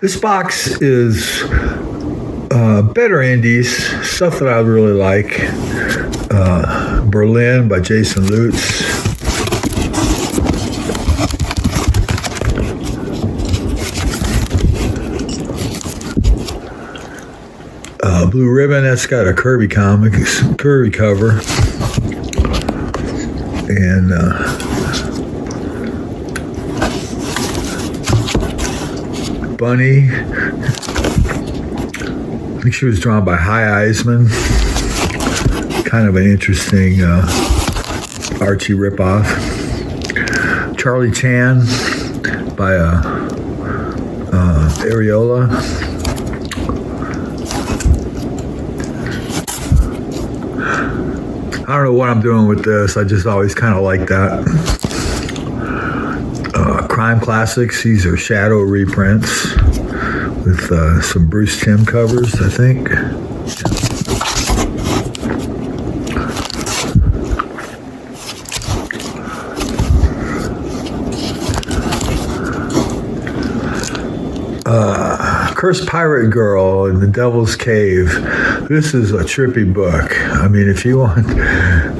This box is better indies, stuff that I really like. Berlin by Jason Lutz. Blue Ribbon, that's got a Kirby cover. And Bunny, I think she was drawn by Hy Eisman. Kind of an interesting Archie ripoff. Charlie Chan by Areola. I don't know what I'm doing with this. I just always kind of like that. Crime Classics. These are shadow reprints with some Bruce Timm covers, I think. Cursed Pirate Girl in the Devil's Cave. This is a trippy book. I mean, if you want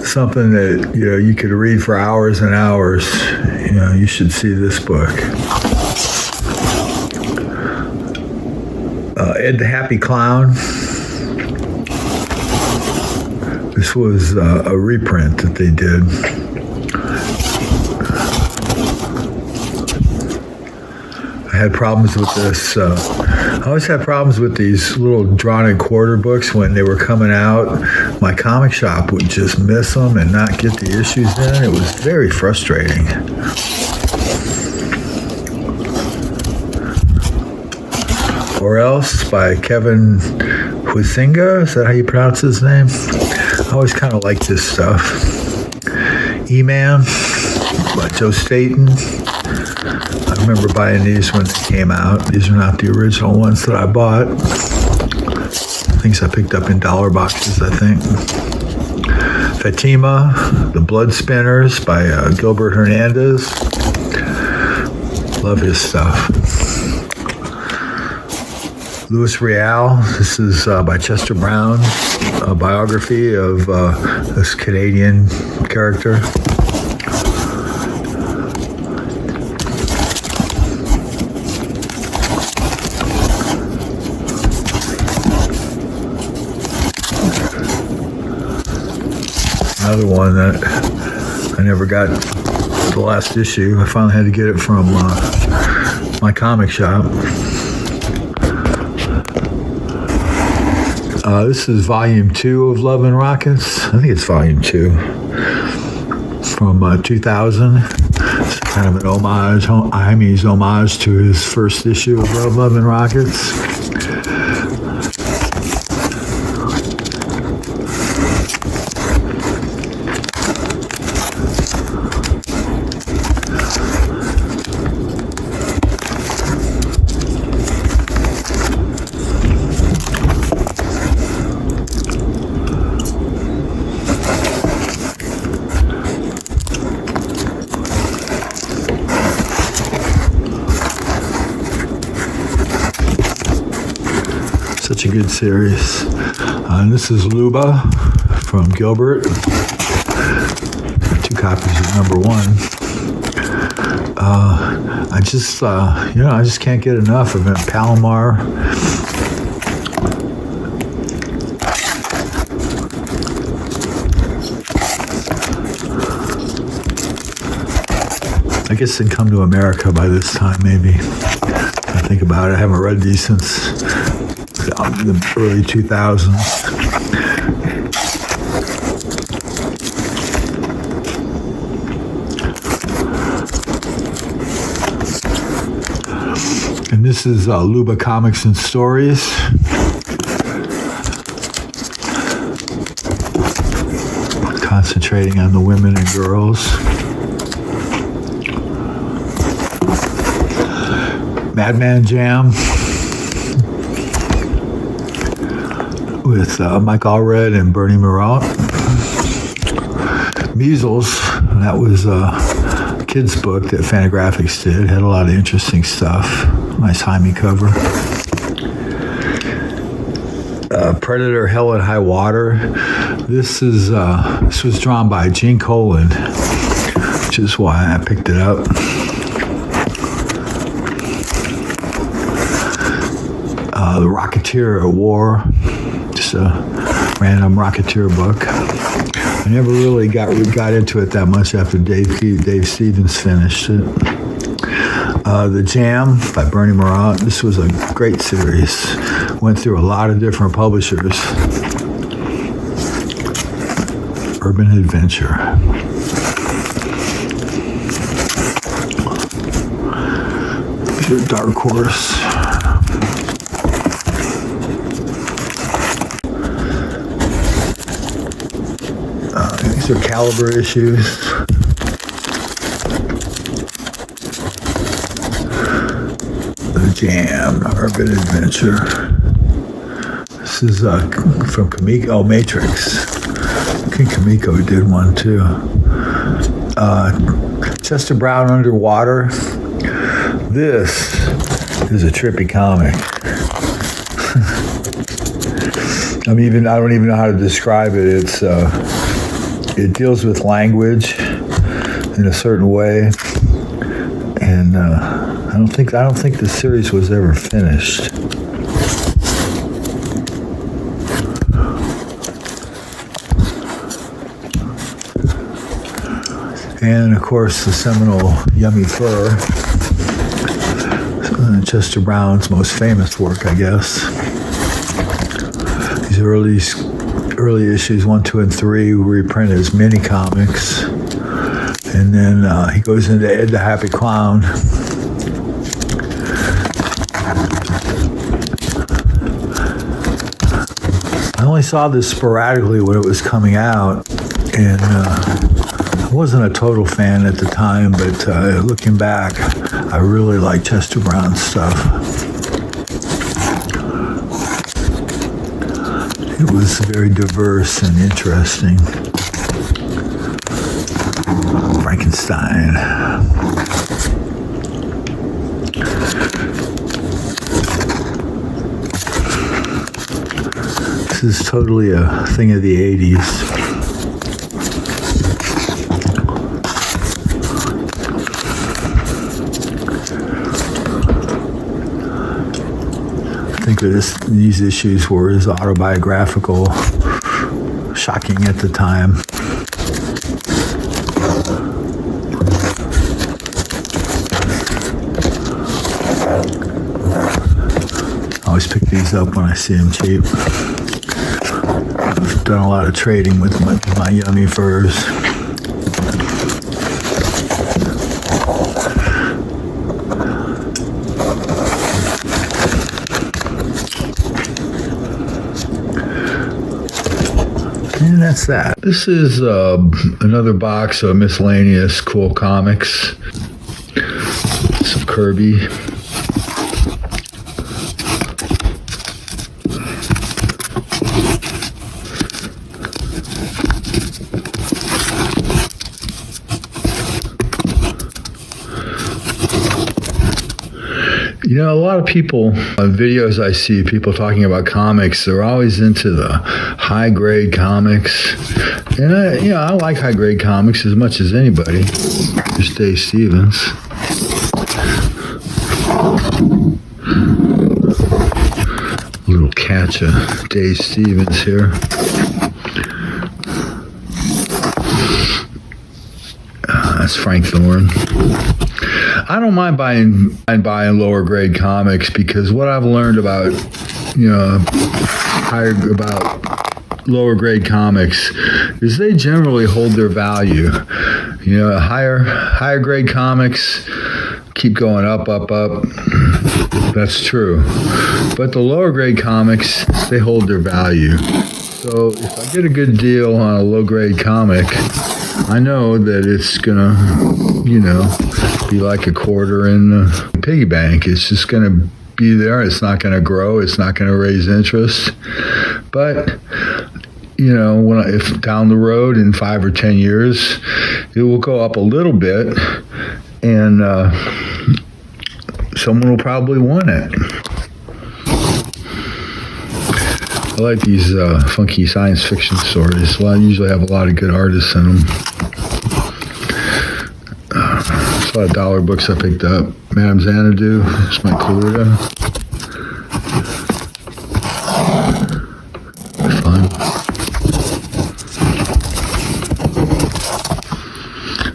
something that you could read for hours and hours, you should see this book. Ed the Happy Clown. This was a reprint that they did. I had problems with this. I always had problems with these little drawn-in quarter books when they were coming out. My comic shop would just miss them and not get the issues in. It was very frustrating. Or Else by Kevin Huizinga. Is that how you pronounce his name? I always kind of like this stuff. E-Man by Joe Staten. I remember buying these when they came out. These are not the original ones that I bought. Things I picked up in dollar boxes, I think. Fatima, The Blood Spinners by Gilbert Hernandez. Love his stuff. Louis Real. This is by Chester Brown, a biography of this Canadian character. Another one that I never got the last issue. I finally had to get it from my comic shop. This is volume 2 of Love and Rockets. I think it's volume 2 from 2000. It's kind of an homage, Jaime's homage to his first issue of Love and Rockets. Such a good series. And this is Luba from Gilbert. 2 copies of number 1. I just can't get enough of it. Palomar. I guess they'd come to America by this time, maybe. I think about it. I haven't read these since the early 2000s. And this is Luba Comics and Stories. Concentrating on the women and girls. Madman Jam with Mike Allred and Bernie Marat. Measles, that was kids' book that Fantagraphics did. Had a lot of interesting stuff. Nice Jaime cover. Predator: Hell at High Water. This was drawn by Gene Colan, which is why I picked it up. The Rocketeer at War, just a random Rocketeer book. I never really got into it that much after Dave Stevens finished it. The Jam by Bernie Marat. This was a great series. Went through a lot of different publishers. Urban Adventure. Here's Dark Horse. These are Caliber issues. The Jam, Urban Adventure. This is from Comico, Matrix. I think Comico did one too. Chester Brown Underwater. This is a trippy comic. I don't even know how to describe it. It deals with language in a certain way, and I don't think the series was ever finished. And of course, the seminal Yummy Fur, Chester Brown's most famous work, I guess. These early issues 1, 2, and 3 were reprinted as mini comics, and then he goes into Ed the Happy Clown. I only saw this sporadically when it was coming out, and I wasn't a total fan at the time, but looking back, I really like Chester Brown's stuff. It was very diverse and interesting. Frankenstein. This is totally a thing of the 80s. I think these issues were as autobiographical, shocking at the time. I always pick these up when I see them cheap. I've done a lot of trading with my Yummy Furs. And that's that. This is another box of miscellaneous cool comics. Some Kirby. You know, a lot of people, videos I see, people talking about comics, they're always into the high-grade comics. And I like high-grade comics as much as anybody. There's Dave Stevens. A little catch of Dave Stevens here. That's Frank Thorne. I don't mind buying lower grade comics, because what I've learned about lower grade comics is they generally hold their value. Higher grade comics keep going up. That's true. But the lower grade comics, they hold their value. So if I get a good deal on a low grade comic, I know that it's gonna, be like a quarter in the piggy bank. It's just gonna be there. It's not gonna grow. It's not gonna raise interest. But, if down the road in 5 or 10 years, it will go up a little bit, and someone will probably want it. I like these funky science fiction stories. Well, I usually have a lot of good artists in them. There's a lot of dollar books I picked up. Madame Xanadu, it's my Kaluta. Fun.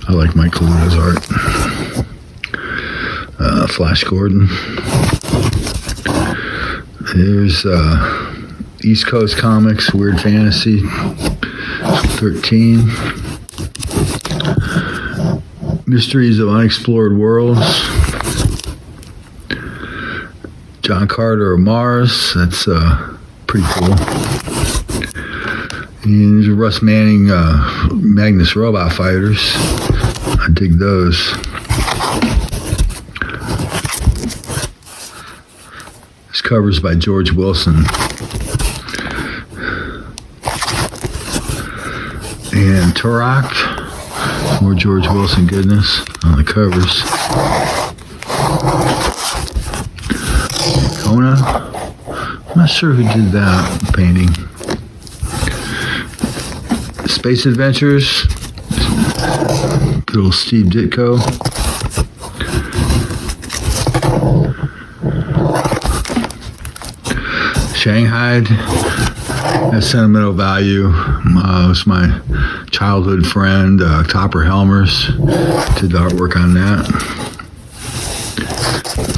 I like Mike Kaluta's art. Flash Gordon. There's East Coast Comics, Weird Fantasy, 13. Mysteries of Unexplored Worlds. John Carter of Mars, that's pretty cool. And there's Russ Manning, Magnus Robot Fighters. I dig those. This cover's by George Wilson. And Turok, more George Wilson goodness on the covers. Kona, I'm not sure who did that painting. Space Adventures, good old Steve Ditko. Shanghai has sentimental value. It was my childhood friend, Topper Helmers, did the artwork on that.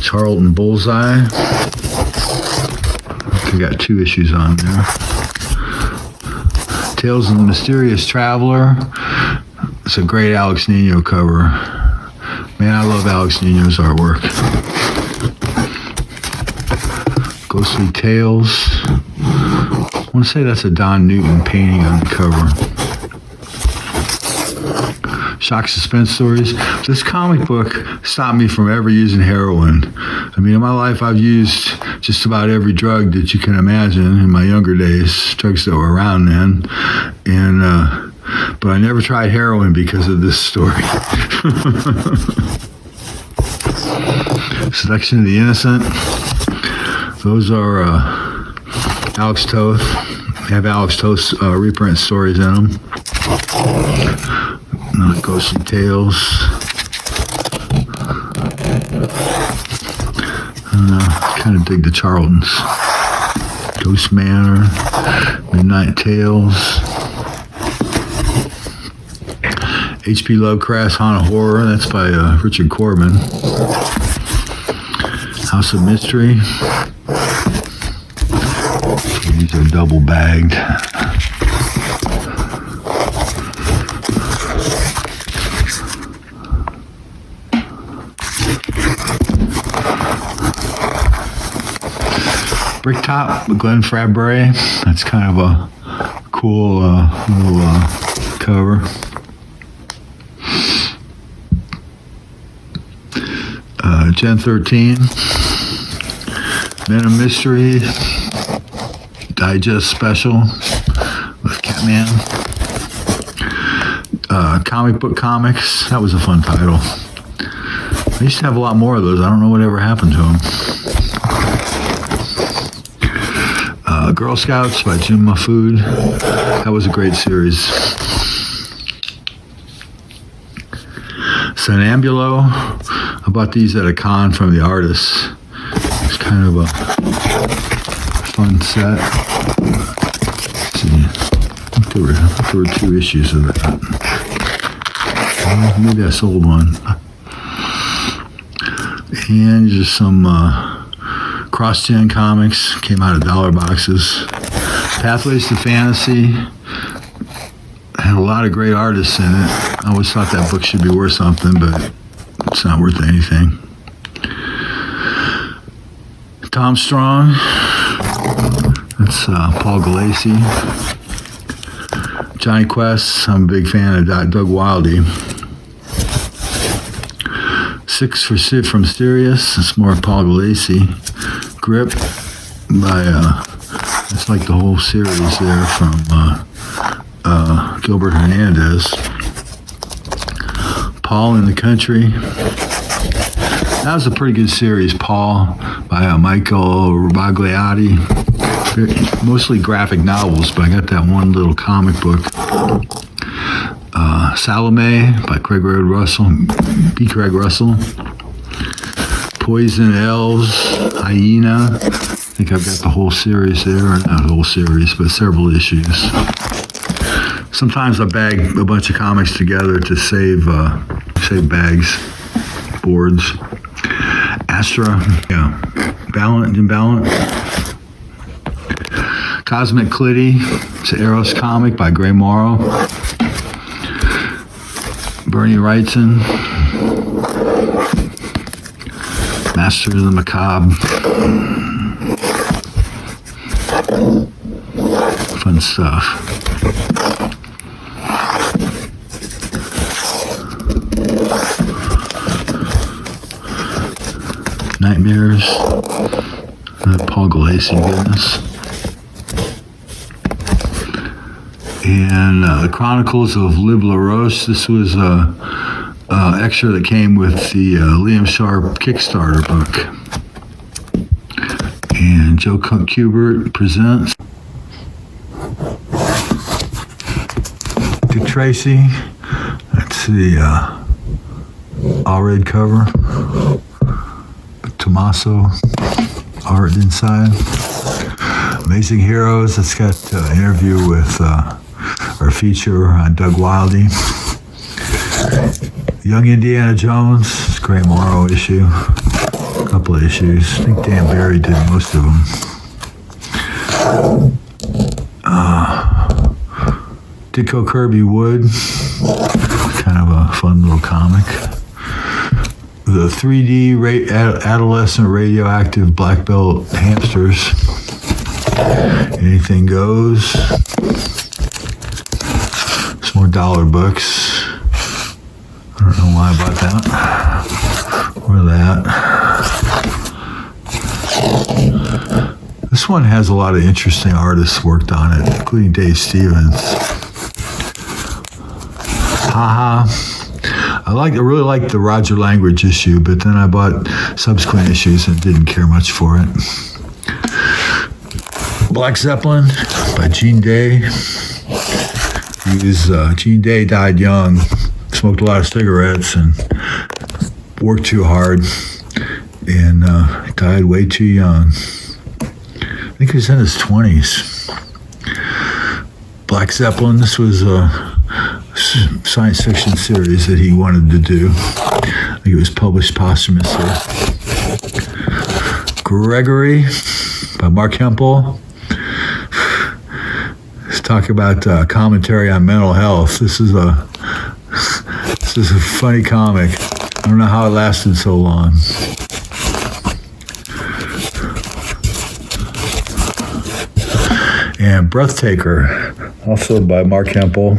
Charlton Bullseye. We got 2 issues on there. Tales of the Mysterious Traveler. It's a great Alex Nino cover. Man, I love Alex Nino's artwork. Ghostly Tales. I want to say that's a Don Newton painting on the cover. Shock suspense stories. This comic book stopped me from ever using heroin. I mean, in my life, I've used just about every drug that you can imagine in my younger days, drugs that were around then. But I never tried heroin because of this story. Seduction of the Innocent. Those are Alex Toth. They have Alex Toth's reprint stories in them. Ghostly Tales. Kind of dig the Charltons. Ghost Manor. Midnight Tales. H.P. Lovecraft's Haunted Horror. That's by Richard Corbin. House of Mystery. These are double bagged. Bricktop, Glenn Fabry. That's kind of a cool little cover. Gen 13. Men of Mystery. Digest Special with Catman. Comic Book Comics. That was a fun title. I used to have a lot more of those. I don't know whatever happened to them. Girl Scouts by Jim Mahfood. That was a great series. Sonambulo. I bought these at a con from the artists. It's kind of a fun set. Let's see. I think there were 2 issues of that. Maybe I sold one. And just some cross-gen comics. Came out of dollar boxes. Pathways to Fantasy. Had a lot of great artists in it. I always thought that book should be worth something, but it's not worth anything. Tom Strong. That's Paul Galassi. Johnny Quest. I'm a big fan of Doug Wildey. 6 for Sid from Sirius. It's more Paul Galassi. Grip by It's like the whole series there from Gilbert Hernandez. Paul in the Country. That was a pretty good series, Paul, by Michael Rabagliati. Mostly graphic novels, but I got that one little comic book. Salome by Craig Russell. Poison Elves, Hyena. I think I've got the whole series there. Not the whole series, but several issues. Sometimes I bag a bunch of comics together to save bags, boards. Astra, yeah. Imbalance. Cosmic Clitty, it's an Eros comic by Gray Morrow. Bernie Wrightson. Masters of the Macabre. Fun stuff. Nightmares. Paul Galassi goodness. And the Chronicles of Lib LaRoche. This was a extra that came with the Liam Sharp Kickstarter book. And Joe Kubert presents Dick Tracy. That's the all-red cover. Tommaso art inside. Amazing Heroes. That's got an interview with our feature on Doug Wildey. Young Indiana Jones, Gray Morrow issue. A couple of issues. I think Dan Barry did most of them. Ditko Kirby Wood. Kind of a fun little comic. The 3D adolescent radioactive black belt hamsters. Anything goes. Some more dollar books. I don't know why I bought that. Or that. This one has a lot of interesting artists worked on it, including Dave Stevens. Haha. I really liked the Roger Langridge issue, but then I bought subsequent issues and didn't care much for it. Black Zeppelin by Gene Day. Gene Day died young, smoked a lot of cigarettes, and worked too hard, and died way too young. I think he was in his 20s. Black Zeppelin, this was a science fiction series that he wanted to do. I think it was published posthumously. Gregory by Mark Hempel. Let's talk about commentary on mental health. This is a funny comic. I don't know how it lasted so long. And Breathtaker, also by Mark Hempel.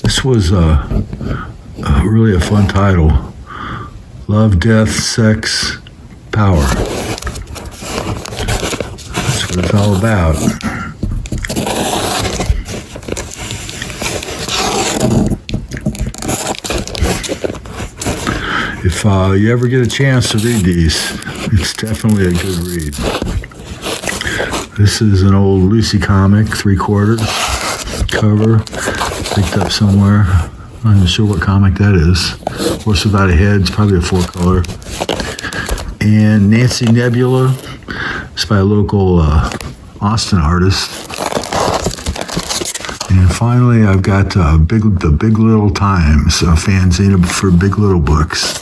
This was really a fun title. Love, Death, Sex, Power. That's what it's all about. If you ever get a chance to read these, it's definitely a good read. This is an old Lucy comic, 3/4 cover, picked up somewhere. I'm not even sure what comic that is. Horse Without a Head, it's probably a 4-color. And Nancy Nebula, it's by a local Austin artist. And finally, I've got the Big Little Times, a fanzine for Big Little books.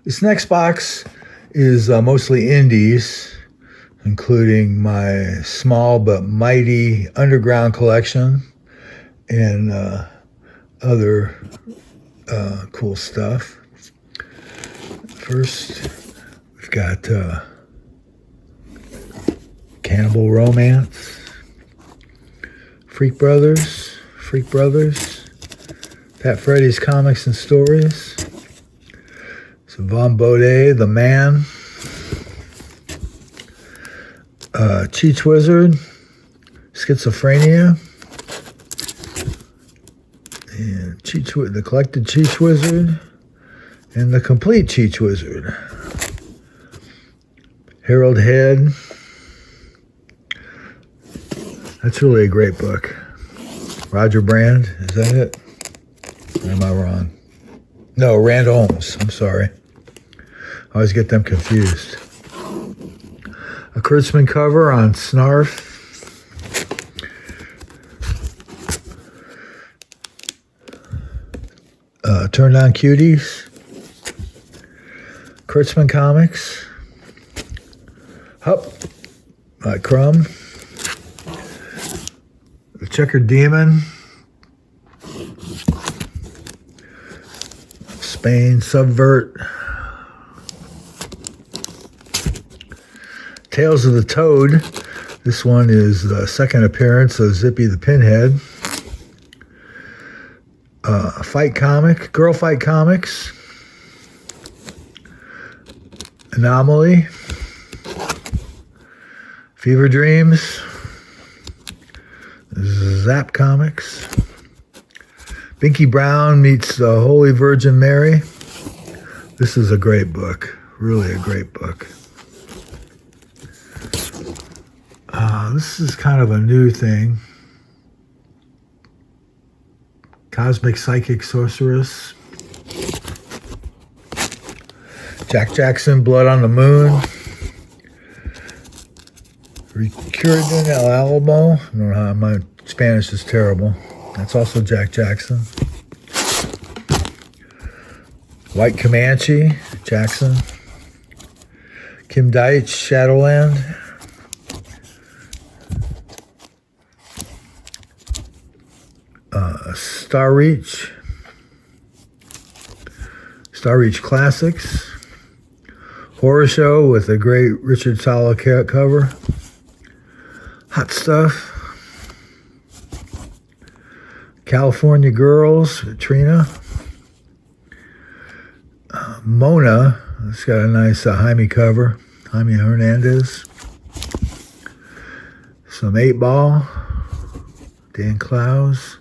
This next box is mostly indies, including my small but mighty underground collection and other cool stuff. First, we've got Cannibal Romance, Freak Brothers, Pat Freddy's Comics and Stories, so Von Bode, The Man, Cheech Wizard, Schizophrenia, and the Collected Cheech Wizard, and the Complete Cheech Wizard. Harold Head. That's really a great book. Roger Brand, is that it? Or am I wrong? No, Rand Holmes, I'm sorry. I always get them confused. A Kurtzman cover on Snarf. Turn On Cuties. Kurtzman Comics. Hup by Crumb. The Checkered Demon. Spain, Subvert. Tales of the Toad. This one is the second appearance of Zippy the Pinhead. Fight Comic, Girl Fight Comics. Anomaly. Fever Dreams. Zap Comics. Binky Brown meets the Holy Virgin Mary. This is a great book. Really a great book. This is kind of a new thing. Cosmic Psychic Sorceress. Jack Jackson, Blood on the Moon. Recurred in El Alamo. I don't know how, my Spanish is terrible. That's also Jack Jackson. White Comanche, Jackson. Kim Deitch, Shadowland. Star Reach Classics. Horror Show with a great Richard Sala cover. Hot Stuff. California Girls, Trina. Mona, it's got a nice Jaime cover. Jaime Hernandez. Some 8-Ball. Dan Clowes.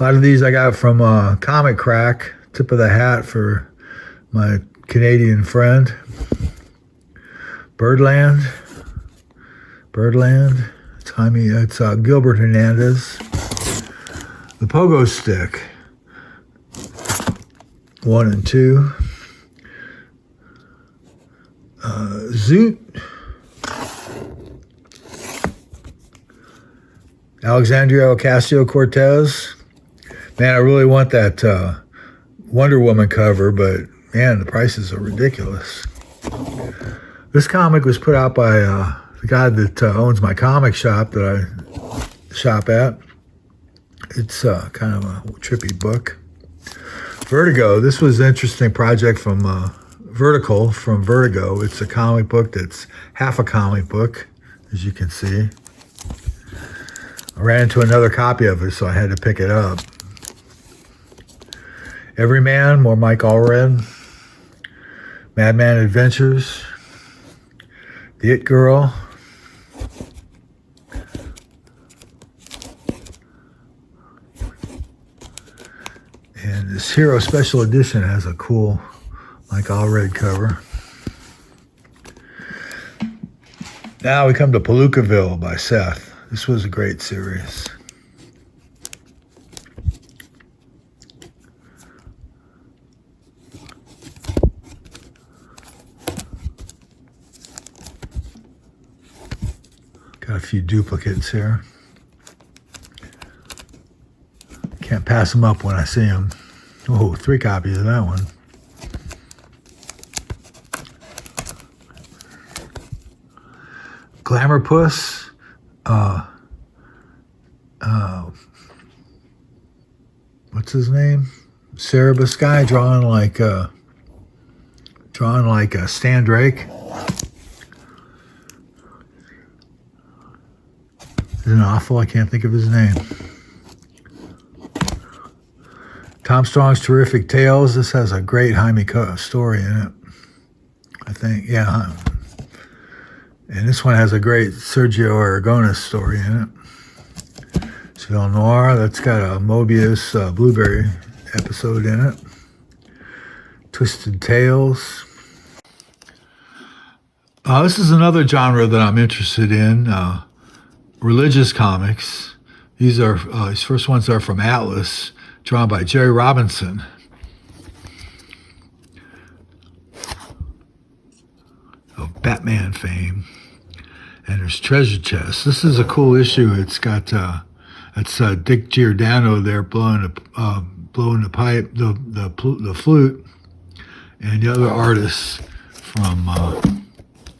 A lot of these I got from Comic Crack. Tip of the hat for my Canadian friend. Birdland. It's Jaime. It's Gilbert Hernandez. The Pogo Stick. 1 and 2. Zoot. Alexandria Ocasio-Cortez. Man, I really want that Wonder Woman cover, but man, the prices are ridiculous. This comic was put out by the guy that owns my comic shop that I shop at. It's kind of a trippy book. Vertigo. This was an interesting project from Vertical from Vertigo. It's a comic book that's half a comic book, as you can see. I ran into another copy of it, so I had to pick it up. Everyman, more Mike Allred. Madman Adventures. The It Girl. And this Hero Special Edition has a cool Mike Allred cover. Now we come to Palookaville by Seth. This was a great series. Got a few duplicates here. Can't pass them up when I see them. Oh, 3 copies of that one. Glamour Puss. What's his name? Cerebus guy drawing like Stan Drake. Isn't it awful? I can't think of his name. Tom Strong's Terrific Tales. This has a great Jaime story in it. I think, yeah. And this one has a great Sergio Aragonés story in it. It's Film Noir. That's got a Mobius Blueberry episode in it. Twisted Tales. This is another genre that I'm interested in. Religious comics. These first ones are from Atlas, drawn by Jerry Robinson. Of Batman fame. And there's Treasure Chest. This is a cool issue. It's got Dick Giordano there blowing the pipe, the flute, and the other artists from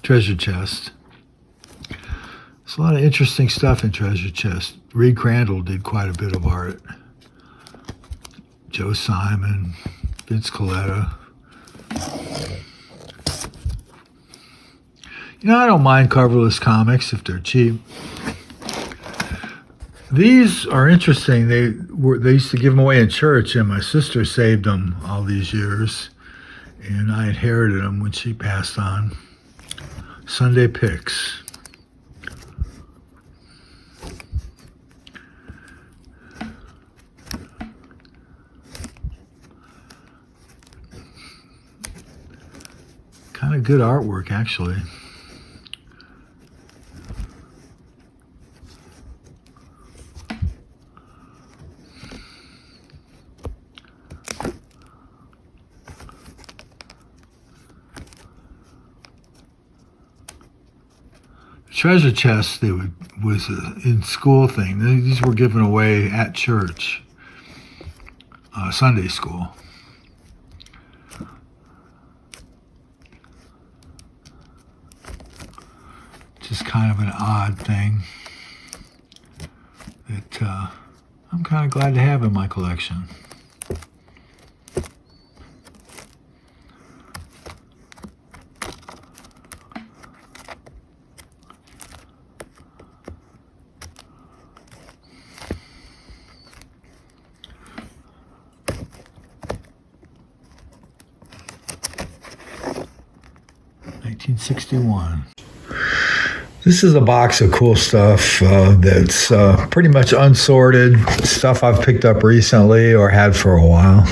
Treasure Chest. There's a lot of interesting stuff in Treasure Chest. Reed Crandall did quite a bit of art. Joe Simon, Vince Coletta. I don't mind coverless comics if they're cheap. These are interesting. They used to give them away in church, and my sister saved them all these years, and I inherited them when she passed on. Sunday Picks. Kind of good artwork, actually. Treasure Chest was an in-school thing. These were given away at church, Sunday school. Just kind of an odd thing that I'm kind of glad to have in my collection. '61. This is a box of cool stuff that's pretty much unsorted, stuff I've picked up recently or had for a while.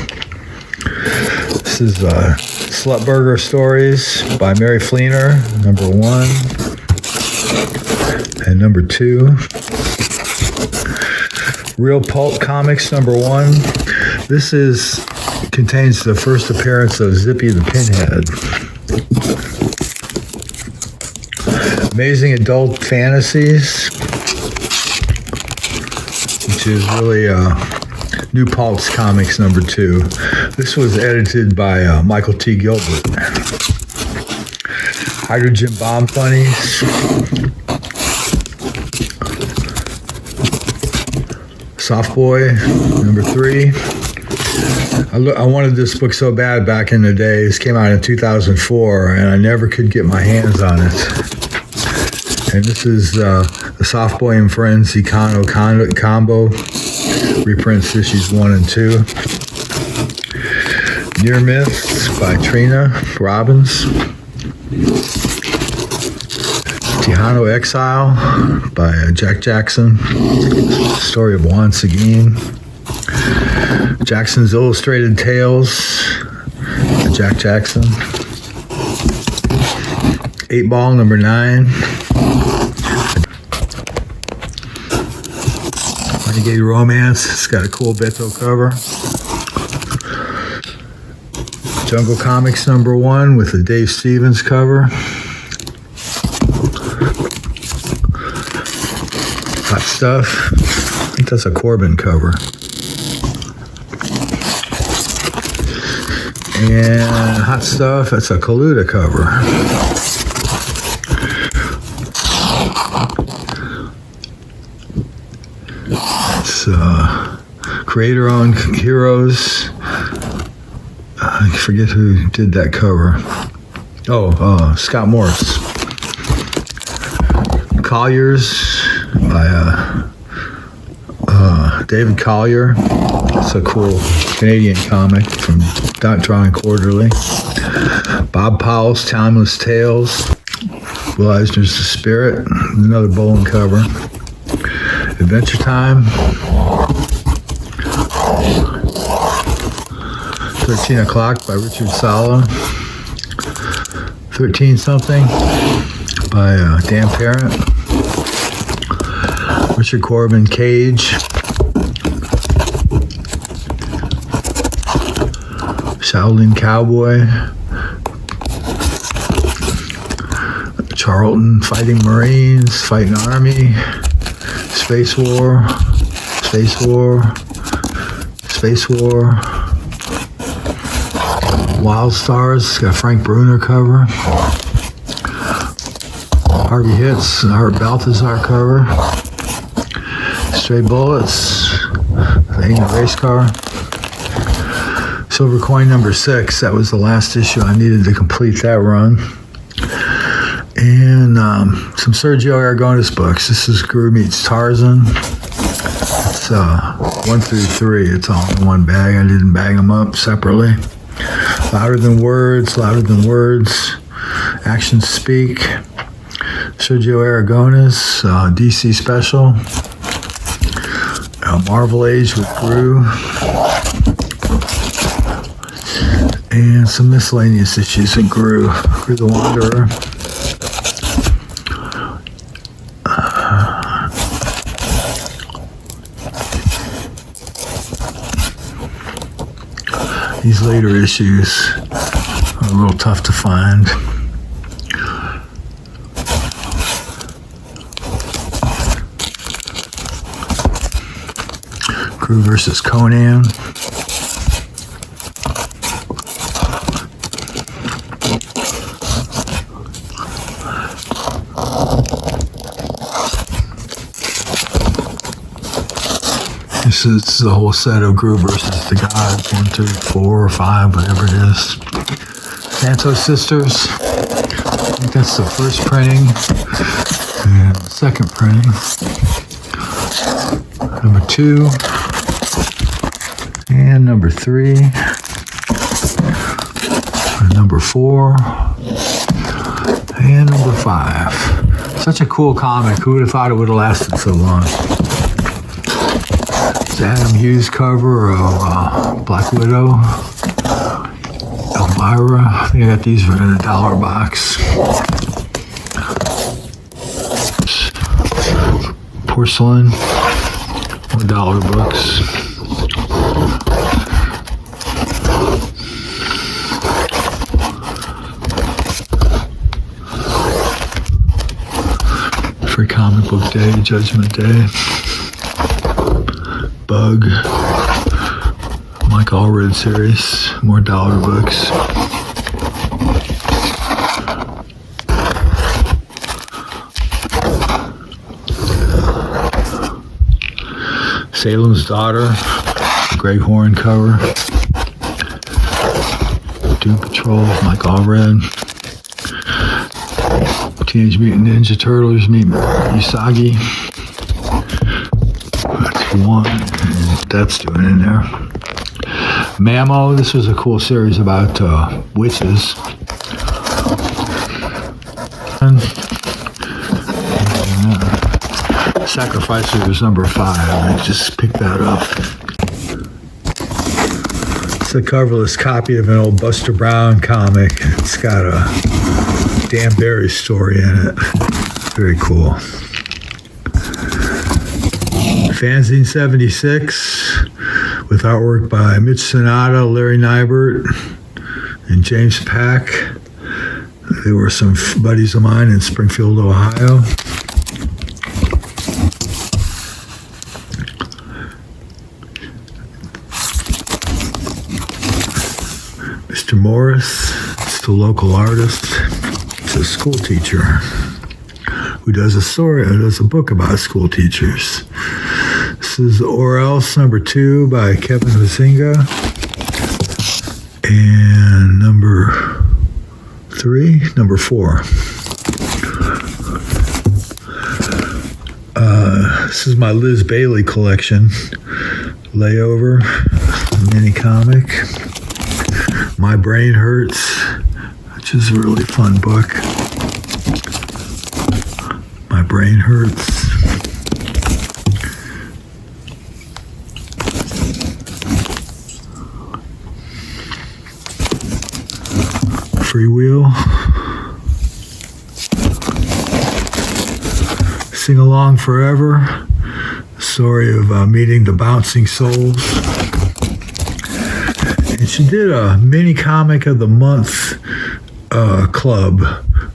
This is Slutburger Stories by Mary Fleener, number 1 and number 2. Real Pulp Comics, number 1. This contains the first appearance of Zippy the Pinhead. Amazing Adult Fantasies, which is really New Pulse Comics number 2. This was edited by Michael T. Gilbert. Hydrogen Bomb Bunnies. Soft Boy number 3. I wanted this book so bad back in the day. This came out in 2004, and I never could get my hands on it. And this is the Soft Boy and Friends Econo Combo, reprints issues 1 and 2. Near Myths by Trina Robbins. Tejano Exile by Jack Jackson. Story of Juan Seguin. Jackson's Illustrated Tales by Jack Jackson. 8 Ball number 9. Renegade Romance. It's got a cool Beto cover. Jungle Comics number 1 with the Dave Stevens cover. Hot Stuff. I think that's a Corbin cover. And Hot Stuff, that's a Kaluta cover. It's creator-owned heroes. I forget who did that cover. Oh, Scott Morse. Colliers by David Collier. It's a cool Canadian comic from Dot Drawing Quarterly. Bob Powell's Timeless Tales. Will Eisner's The Spirit, another Bowen cover. Adventure Time. 13 O'Clock by Richard Sala. 13 Something by Dan Parent. Richard Corbin, Cage. Shaolin Cowboy. Charlton, Fighting Marines, Fighting Army. Space War. Space War. Space War. Wild Stars, got Frank Bruner cover. Harvey Hits, Art Balthazar cover. Stray Bullets, the race car. Silver Coin number 6, that was the last issue I needed to complete that run. And some Sergio Aragonés books. This is Gru Meets Tarzan. It's 1 through 3. It's all in one bag. I didn't bag them up separately. Louder Than Words, Louder Than Words, Actions Speak, Sergio Aragonés, DC Special, Marvel Age with Gru, and some miscellaneous issues in Gru the Wanderer. These later issues are a little tough to find. Gru versus Conan. This is the whole set of Gru versus the Gods, 1 through 4 or 5, whatever it is. Santos Sisters, I think that's the first printing, and the second printing. Number 2, and number 3, and number 4, and number 5. Such a cool comic. Who would have thought it would have lasted so long? Adam Hughes cover of Black Widow, Elvira. I think I got these in a $1 box. Porcelain, $1 books. Free Comic Book Day, Judgment Day. Bug, Mike Allred series, more $1 books. Salem's Daughter, Greg Horn cover. Doom Patrol, Mike Allred. Teenage Mutant Ninja Turtles meet Usagi. That's 1. That's doing in there. Mamo, this was a cool series about witches. And Sacrificers number 5. I just picked that up. It's a coverless copy of an old Buster Brown comic. It's got a Dan Barry story in it. Very cool. Fanzine 76 with artwork by Mitch Sonata, Larry Nybert, and James Pack. They were some buddies of mine in Springfield, Ohio. Mr. Morris, it's the local artist. It's a school teacher who does a book about school teachers. This is Or Else number 2 by Kevin Huizinga. And number 4. This is my Liz Bailey collection. Layover, mini comic. My Brain Hurts, which is a really fun book. brain hurts. Freewheel. Sing Along Forever. Story of meeting the Bouncing Souls. And she did a mini comic of the month club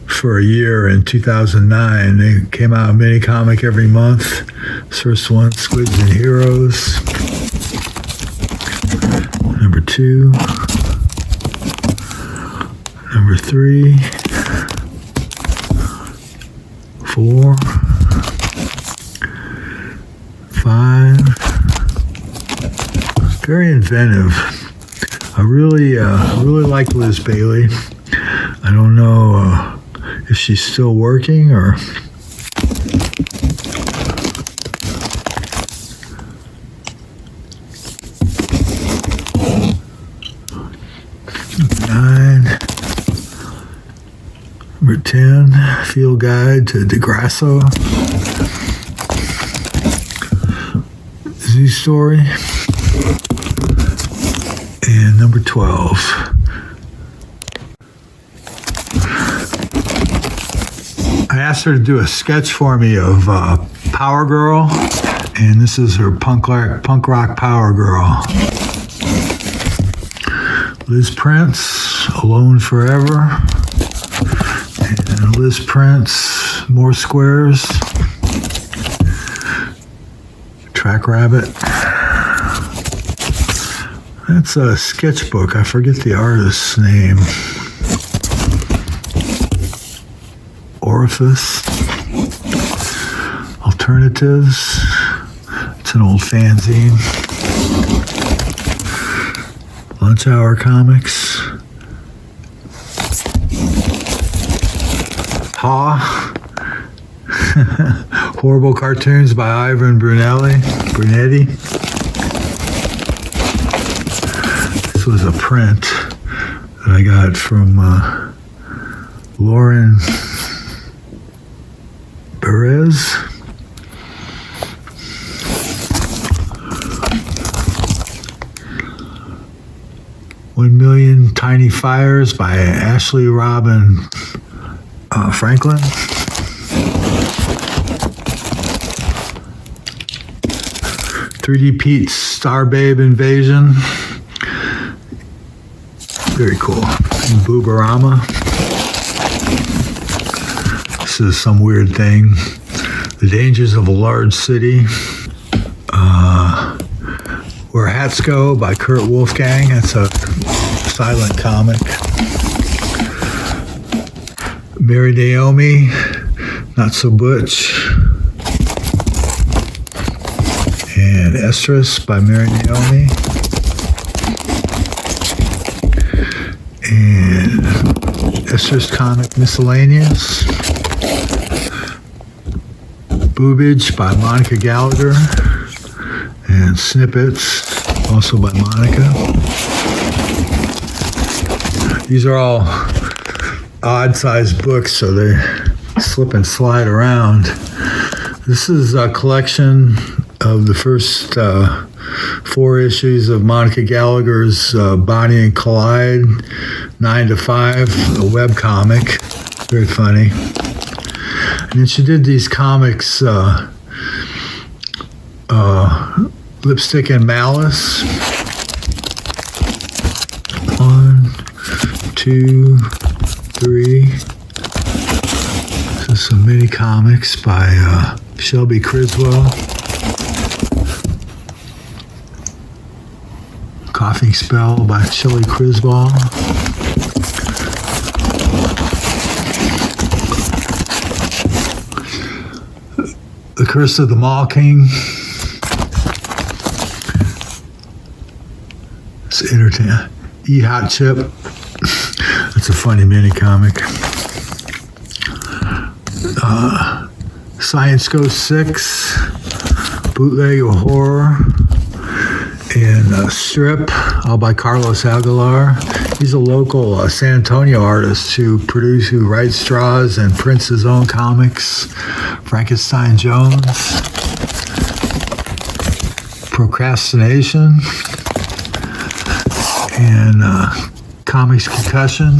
for a year in 2009. They came out a mini comic every month. First one, Squids and Heroes. Number 2. Number 3. 4. 5. Very inventive. I really like Liz Bailey. I don't know if she's still working or. Number 10, Field Guide to DeGrasso. Z-Story. And number 12. I asked her to do a sketch for me of Power Girl, and this is her punk rock Power Girl. Liz Prince, Alone Forever. And Liz Prince, More Squares. Track Rabbit. That's a sketchbook. I forget the artist's name. Orifice. Alternatives. It's an old fanzine. Lunch Hour Comics. Ha. Horrible Cartoons by Ivan Brunetti. This was a print that I got from Lauren Perez. "1 Million Tiny Fires" by Ashley Robin Franklin. "3D Pete's Star Babe Invasion." Very cool. Booberama. This is some weird thing. "The Dangers of a Large City." "Where Hats Go" by Kurt Wolfgang. That's a silent comic. "Mary Naomi, Not So Butch." And "Estrus" by Mary Naomi. And Estrus Comic Miscellaneous. "Boobage" by Monica Gallagher. And "Snippets," also by Monica. These are all odd-sized books, so they slip and slide around. This is a collection of the first 4 issues of Monica Gallagher's Bonnie and Clyde 9 to 5, a web comic. Very funny. And then she did these comics, Lipstick and Malice. 1, 2, 3. This is some mini comics by Shelby Criswell. Coughing Spell by Shelby Criswell. The Curse of the Mall King. It's entertaining. Eat Hot Chip. That's a funny mini comic. Science Ghost 6. Bootleg of Horror. And Strip all by Carlos Aguilar. He's a local San Antonio artist who writes draws and prints his own comics. Frankenstein Jones, Procrastination, and Comics Concussion.